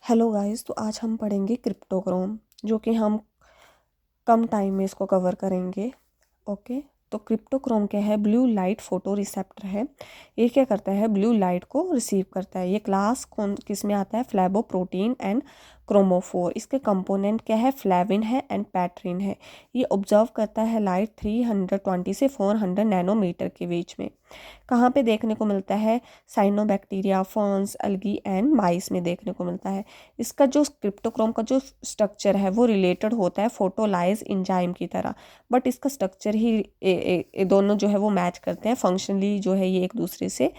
Hello guys, तो आज हम पढ़ेंगे क्रिप्टोक्रोम, जो कि हम कम टाइम में इसको कवर करेंगे। ओके, तो क्रिप्टोक्रोम क्या है? ब्लू लाइट फोटो रिसेप्टर है। ये क्या करता है? ब्लू लाइट को रिसीव करता है। ये क्लास कौन किस में आता है? फ्लैबोप्रोटीन एंड क्रोमोफोर। इसके कंपोनेंट क्या है? फ्लैविन है एंड पैट्रिन है। ये ऑब्जर्व करता है लाइट 320 से 400 नैनोमीटर के बीच में। कहाँ पे देखने को मिलता है? साइनोबैक्टीरिया, फर्न्स, एल्गी एंड माइस में देखने को मिलता है। इसका जो क्रिप्टोक्रोम का जो स्ट्रक्चर है वो रिलेटेड होता है फोटोलाइज एंजाइम की तरह, बट इसका स्ट्रक्चर ही दोनों जो है वो मैच करते हैं। फंक्शनली जो है ये एक दूसरे से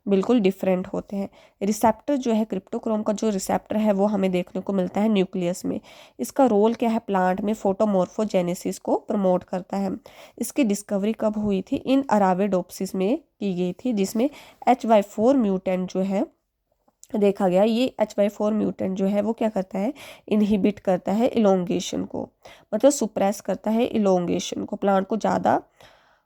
बिल्कुल डिफरेंट होते हैं। रिसेप्टर जो है, क्रिप्टोक्रोम का जो रिसेप्टर है वो हमें देखने को मिलता है न्यूक्लियस में। इसका रोल क्या है? प्लांट में फोटोमॉर्फोजेनेसिस को प्रमोट करता है। इसकी डिस्कवरी कब हुई थी? इन अराबिडोप्सिस में की गई थी, जिसमें HY4 म्यूटेंट जो है देखा गया। ये HY4 म्यूटेंट जो है वो क्या करता है? इनहिबिट करता है इलोंगेशन को, मतलब सुप्रेस करता है इलोंगेशन को। प्लांट को ज़्यादा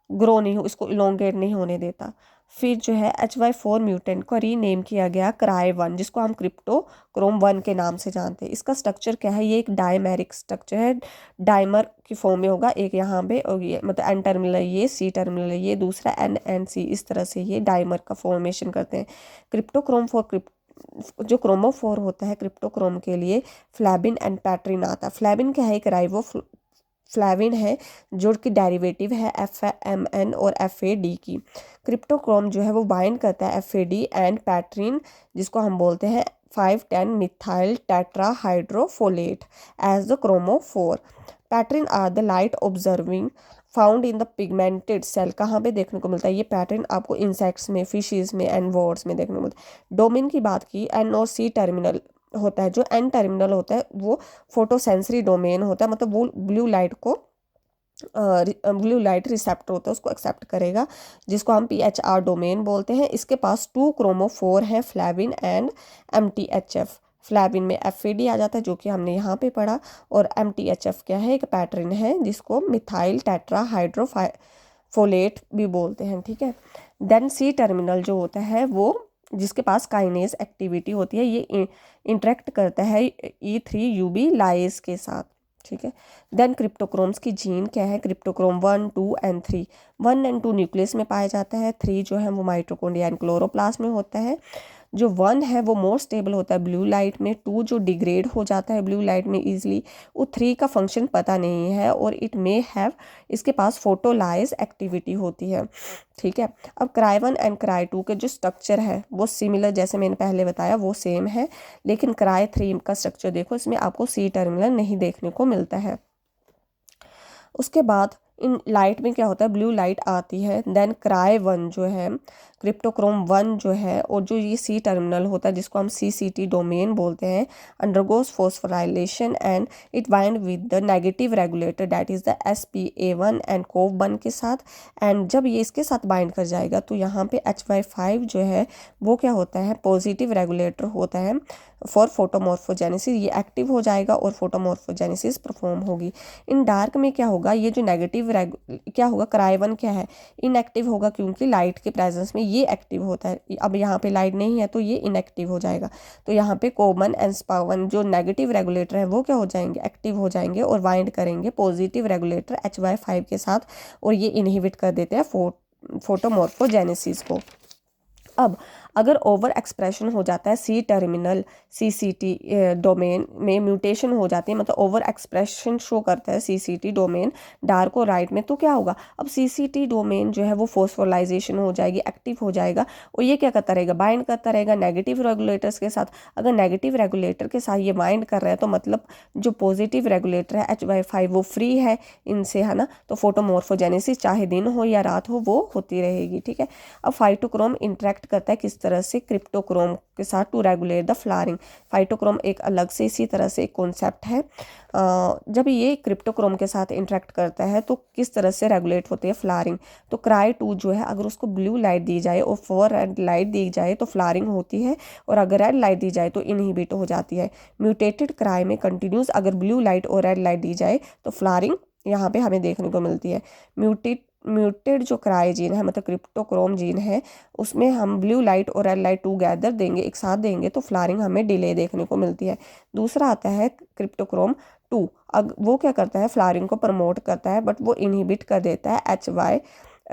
ग्रो नहीं हो, इसको इलोंगेट नहीं होने देता। फिर जो है HY4 म्यूटेंट को रीनेम किया गया क्राई 1, जिसको हम क्रिप्टोक्रोम 1 के नाम से जानते हैं। इसका स्ट्रक्चर क्या है? ये एक डायमेरिक स्ट्रक्चर है। डाइमर की फॉर्म में होगा, एक यहाँ पे, और ये मतलब एन टर्मिनल है, ये सी टर्मिनल है, ये दूसरा एन एंड सी। इस तरह से ये डाइमर का फॉर्मेशन करते हैं। क्रिप्टोक्रोम 4 जो क्रोमोफोर होता है क्रिप्टोक्रोम के लिए, फ्लैबिन एंड पैट्रिन आता है। फ्लैबिन क्या है? एक राइबो फ्लैविन है, जो कि डेरिवेटिव है FMN और FAD की। क्रिप्टोक्रोम जो है वो बाइंड करता है FAD एंड पैट्रिन, जिसको हम बोलते हैं 510 methyl tetrahydrofolate as the chromophore. Pterin are the light observing found in the pigmented cell. कहाँ पे देखने को मिलता है? ये पैटर्न आपको इंसेक्ट्स में, फिशेस में एंड वर्ड्स में देखने को मिलता है। डोमेन की बात की, N और C टर्मिनल होता है। जो N टर्मिनल होता है वो फोटोसेंसरी डोमेन होता है, मतलब वो ब्लू लाइट रिसेप्टर होता है, उसको एक्सेप्ट करेगा, जिसको हम PHR डोमेन बोलते हैं। इसके पास 2 क्रोमोफोर है, फ्लैविन एंड MTHF। फ्लैविन में FAD आ जाता है, जो कि हमने यहाँ पे पढ़ा, और MTHF क्या है? एक पैटर्न है जिसको मिथाइल टेट्राहाइड्रोफोलेट भी बोलते हैं, ठीक है। देन C टर्मिनल जो होता है वो, जिसके पास काइनेज एक्टिविटी होती है, ये इंटरेक्ट करता है E3UB लाइज के साथ, ठीक है। देन क्रिप्टोक्रोम्स की जीन क्या है? Cryptochrome 1, 2 and 3। 1 एंड 2 न्यूक्लियस में पाया जाता है, 3 जो है वो माइटोकॉन्ड्रिया एंड क्लोरोप्लास्ट में होता है। जो 1 है वो मोर स्टेबल होता है ब्लू लाइट में, 2 जो डिग्रेड हो जाता है ब्लू लाइट में इजीली, वो 3 का फंक्शन पता नहीं है, और इट मे हैव, इसके पास फोटोलाइज एक्टिविटी होती है, ठीक है। अब क्राई 1 एंड क्राई 2 के जो स्ट्रक्चर है वो सिमिलर, जैसे मैंने पहले बताया वो सेम है, लेकिन क्राई 3 का स्ट्रक्चर देखो, इसमें आपको C टर्मिनल नहीं देखने को मिलता है। उसके बाद इन लाइट में क्या होता है? ब्लू लाइट आती है। देन क्राई 1 जो है, क्रिप्टोक्रोम 1 जो है, और जो ये C टर्मिनल होता है, जिसको हम CCT डोमेन बोलते हैं, undergoes phosphorylation and it bind with the negative regulator, that is the SPA1 and COV1 के साथ। एंड जब ये इसके साथ बाइंड कर जाएगा तो यहाँ पे HY5 जो है वो क्या होता है? पॉजिटिव रेगुलेटर होता है फॉर फोटोमॉर्फोजेनेसिस। ये एक्टिव हो जाएगा और फोटोमॉर्फोजेनेसिस परफॉर्म होगी। इन डार्क में क्या होगा? ये जो नेगेटिव क्या होगा? क्राई 1 क्या है? इनएक्टिव होगा, क्योंकि लाइट के प्रेजेंस में ये एक्टिव होता है। अब यहाँ पे लाइट नहीं है तो ये इनएक्टिव हो जाएगा। तो यहाँ पे कोमन एंड स्पा1 जो नेगेटिव रेगुलेटर है वो क्या हो जाएंगे? एक्टिव हो जाएंगे और बाइंड करेंगे पॉजिटिव रेगुलेटर HY5 के साथ, और ये इनहिबिट कर देते हैं फोटोमॉर्फोजेनेसिस को। अब अगर ओवर एक्सप्रेशन हो जाता है C टर्मिनल CCT डोमेन में, म्यूटेशन हो जाती है, मतलब ओवर एक्सप्रेशन शो करता है CCT डोमेन डार्क और राइट में, तो क्या होगा? अब CCT डोमेन जो है वो फोस्फोराइलेशन हो जाएगी, एक्टिव हो जाएगा, और ये क्या करता रहेगा? बाइंड करता रहेगा नेगेटिव रेगुलेटर्स के साथ। अगर नेगेटिव रेगुलेटर के साथ ये बाइंड कर रहा है तो मतलब जो पॉजिटिव रेगुलेटर है HY5 वो फ्री है इनसे, है ना। तो फोटोमॉर्फोजेनेसिस चाहे दिन हो या रात हो वो होती रहेगी, ठीक है। अब फाइटोक्रोम इंटरेक्ट करता है किस तरह से? क्रिप्टोक्रोम के साथ to regulate the flowering. Phytochrome एक अलग से इसी तरह से एक कॉन्सेप्ट है। जब ये क्रिप्टोक्रोम के साथ इंटरेक्ट करता है तो किस तरह से रेगुलेट होती है फ्लावरिंग? तो क्राई 2 जो है, अगर उसको ब्लू लाइट दी जाए और 4 रेड लाइट दी जाए तो फ्लावरिंग होती है, और अगर रेड लाइट दी जाए तो इनहिबिट हो जाती है। म्यूटेटेड क्राई में कंटिन्यूस अगर ब्लू लाइट और रेड लाइट दी जाए तो फ्लावरिंग यहाँ पे हमें देखने को मिलती है। म्यूटेड जो क्राई जीन है मतलब क्रिप्टोक्रोम जीन है, उसमें हम ब्लू लाइट और रेड लाइट टूगेदर देंगे, एक साथ देंगे तो फ्लावरिंग हमें डिले देखने को मिलती है। दूसरा आता है क्रिप्टोक्रोम 2। अब वो क्या करता है, फ्लावरिंग को प्रमोट करता है बट वो इनहिबिट कर देता है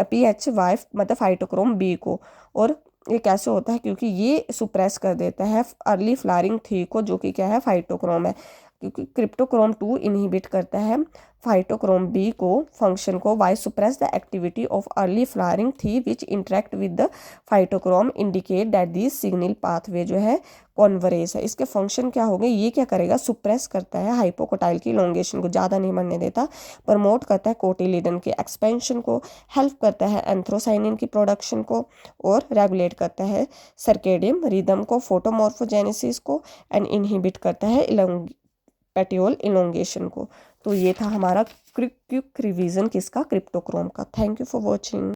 PHY मतलब फाइटोक्रोम बी को। और ये कैसे होता है, क्योंकि ये सुप्रेस कर देता है अर्ली फ्लावरिंग 3 को, जो कि क्या है, फाइटोक्रोम है। क्योंकि क्रिप्टोक्रोम 2 इनहिबिट करता है फाइटोक्रोम बी को फंक्शन को, Y suppress the activity of early flowering 3 which interact with the phytochrome indicate that this signal pathway जो है कॉन्वरेस है। इसके फंक्शन क्या हो गए, ये क्या करेगा, सुप्रेस करता है हाइपोकोटाइल की इलोंगेशन को, ज़्यादा नहीं बढ़ने देता, प्रमोट करता है कोटिलिडन के एक्सपेंशन को, हेल्प करता है एंथ्रोसाइनिन की प्रोडक्शन को, और रेगुलेट करता है सर्केडियम रिदम को, फोटोमॉर्फोजेनेसिस को, एंड इनहिबिट करता है पेटियोल इलोंगेशन को। तो ये था हमारा क्विक रिवीजन किसका, क्रिप्टोक्रोम का। Thank you for watching.